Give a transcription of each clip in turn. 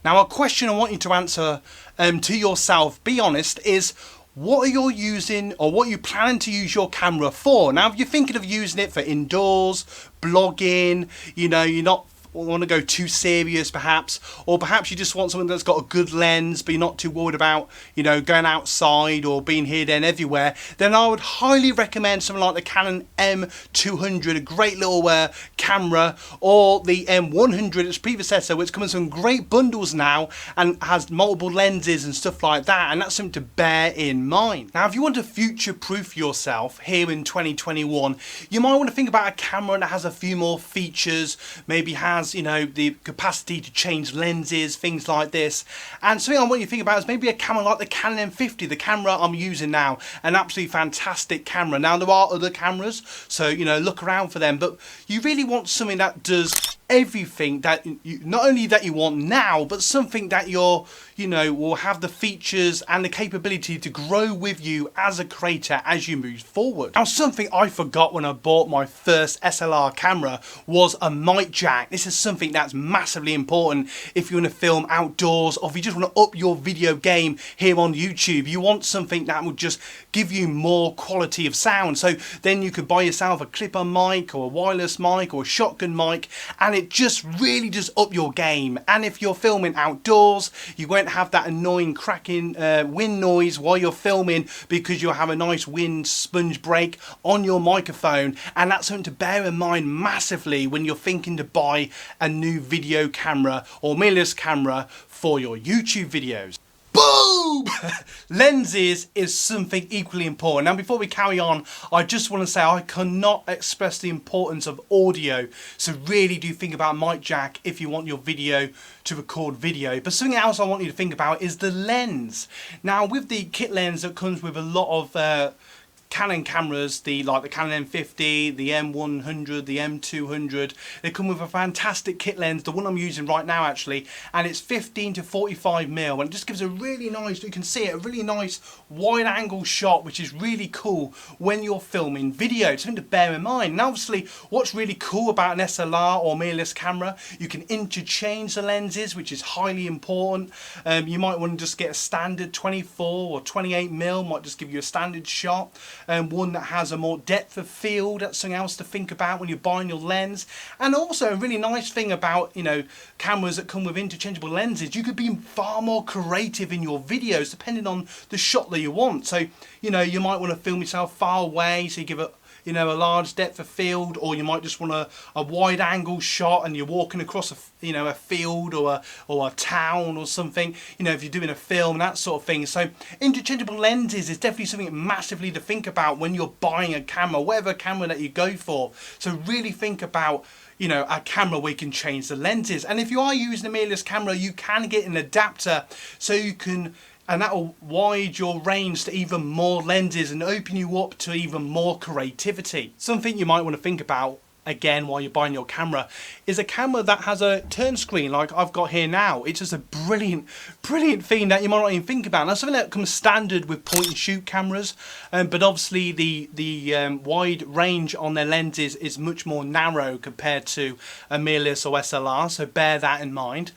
Now, a question I want you to answer to yourself, be honest, is what are you using or what are you planning to use your camera for? Now, if you're thinking of using it for indoors, blogging, you know, you're not want to go too serious perhaps, or perhaps you just want something that's got a good lens but you're not too worried about, you know, going outside or being here, there and everywhere, then I would highly recommend something like the Canon M200, a great little camera, or the M100, its predecessor, which comes in great bundles now and has multiple lenses and stuff like that, and that's something to bear in mind. Now, if you want to future-proof yourself here in 2021, you might want to think about a camera that has a few more features, maybe has, you know, the capacity to change lenses, things like this. And something I want you to think about is maybe a camera like the Canon M50, the camera I'm using now, an absolutely fantastic camera. Now, there are other cameras, so, you know, look around for them, but you really want something that does everything that you, not only that you want now, but something that you're, you know, will have the features and the capability to grow with you as a creator as you move forward. Now, something I forgot when I bought my first SLR camera was a mic jack. This is something that's massively important if you want to film outdoors, or if you just want to up your video game here on YouTube. You want something that will just give you more quality of sound. So then you could buy yourself a clip-on mic or a wireless mic or a shotgun mic, and it just really does up your game. And if you're filming outdoors, you won't have that annoying cracking wind noise while you're filming, because you'll have a nice wind sponge break on your microphone. And that's something to bear in mind massively when you're thinking to buy a new video camera or mirrorless camera for your YouTube videos. Boom! Lenses is something equally important. Now, before we carry on, I just want to say I cannot express the importance of audio. So really do think about mic jack if you want your video to record video. But something else I want you to think about is the lens. Now, with the kit lens that comes with a lot of Canon cameras, like the Canon M50, the M100, the M200, they come with a fantastic kit lens, the one I'm using right now actually, and it's 15 to 45mm, and it just gives a really nice, you can see it, a really nice wide angle shot, which is really cool when you're filming video. It's something to bear in mind. Now, obviously, what's really cool about an SLR or mirrorless camera, you can interchange the lenses, which is highly important. You might want to just get a standard 24 or 28mm, might just give you a standard shot. One that has a more depth of field, that's something else to think about when you're buying your lens. And also a really nice thing about, you know, cameras that come with interchangeable lenses, you could be far more creative in your videos depending on the shot that you want. So, you know, you might want to film yourself far away, so you give it, you know, a large depth of field, or you might just want a wide angle shot and you're walking across a field or a town or something, you know, if you're doing a film, that sort of thing. So interchangeable lenses is definitely something massively to think about when you're buying a camera, whatever camera that you go for. So really think about, you know, a camera where you can change the lenses. And if you are using a mirrorless camera, you can get an adapter so you can, and that will widen your range to even more lenses and open you up to even more creativity. Something you might want to think about again while you're buying your camera is a camera that has a turn screen like I've got here now. It's just a brilliant thing that you might not even think about. Now, something that comes standard with point and shoot cameras, but obviously the wide range on their lenses is much more narrow compared to a mirrorless or SLR, so bear that in mind.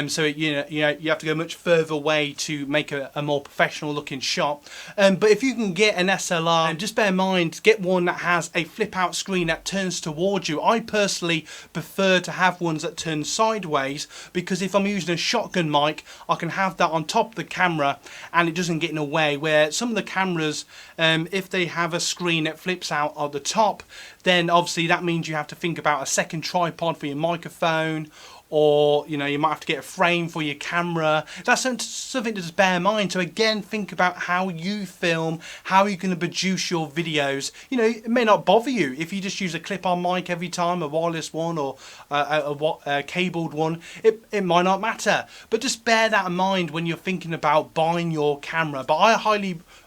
So you have to go much further away to make a more professional looking shot. But if you can get an SLR, just bear in mind, get one that has a flip out screen that turns towards you. I personally prefer to have ones that turn sideways, because if I'm using a shotgun mic, I can have that on top of the camera and it doesn't get in the way, where some of the cameras, if they have a screen that flips out at the top, then obviously that means you have to think about a second tripod for your microphone, or, you know, you might have to get a frame for your camera. That's something to just bear in mind. So again, think about how you film, how you can produce your videos. You know, it may not bother you if you just use a clip-on mic every time, a wireless one or a cabled one. It might not matter. But just bear that in mind when you're thinking about buying your camera. But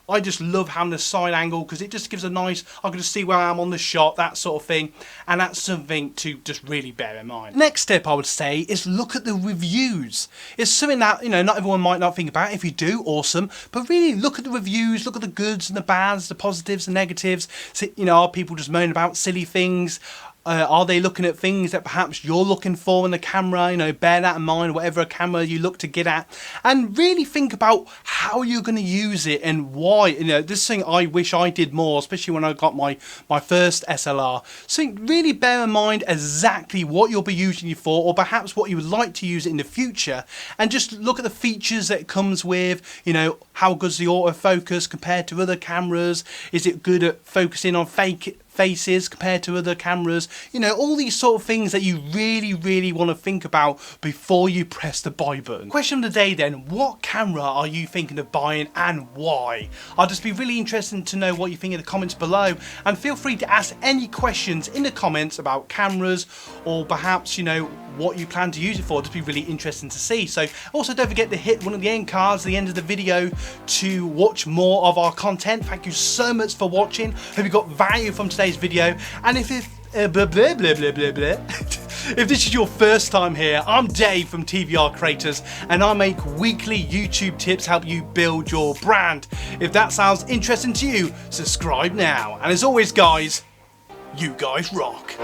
I just love having the side angle, because it just gives a nice, I can just see where I am on the shot, that sort of thing. And that's something to just really bear in mind. Next step I would say is look at the reviews. It's something that, you know, not everyone might not think about. If you do, awesome. But really look at the reviews, look at the goods and the bads, the positives and negatives. So, you know, are people just moaning about silly things? Are they looking at things that perhaps you're looking for in the camera? You know, bear that in mind, whatever camera you look to get at, and really think about how you're going to use it and why. You know, this thing I wish I did more, especially when I got my first SLR. So really bear in mind exactly what you'll be using it for, or perhaps what you would like to use it in the future, and just look at the features that it comes with. You know, how good's the autofocus compared to other cameras? Is it good at focusing on fake faces compared to other cameras? You know, all these sort of things that you really want to think about before you press the buy button. Question of the day then, what camera are you thinking of buying and why? I'll just be really interested to know what you think in the comments below, and feel free to ask any questions in the comments about cameras, or perhaps, you know, what you plan to use it for. Just be really interesting to see. So also don't forget to hit one of the end cards at the end of the video to watch more of our content. Thank you so much for watching. Hope you got value from today's video, and if this is your first time here, I'm Dave from TVR Creators, and I make weekly YouTube tips to help you build your brand. If that sounds interesting to you, subscribe now. And as always guys, you guys rock.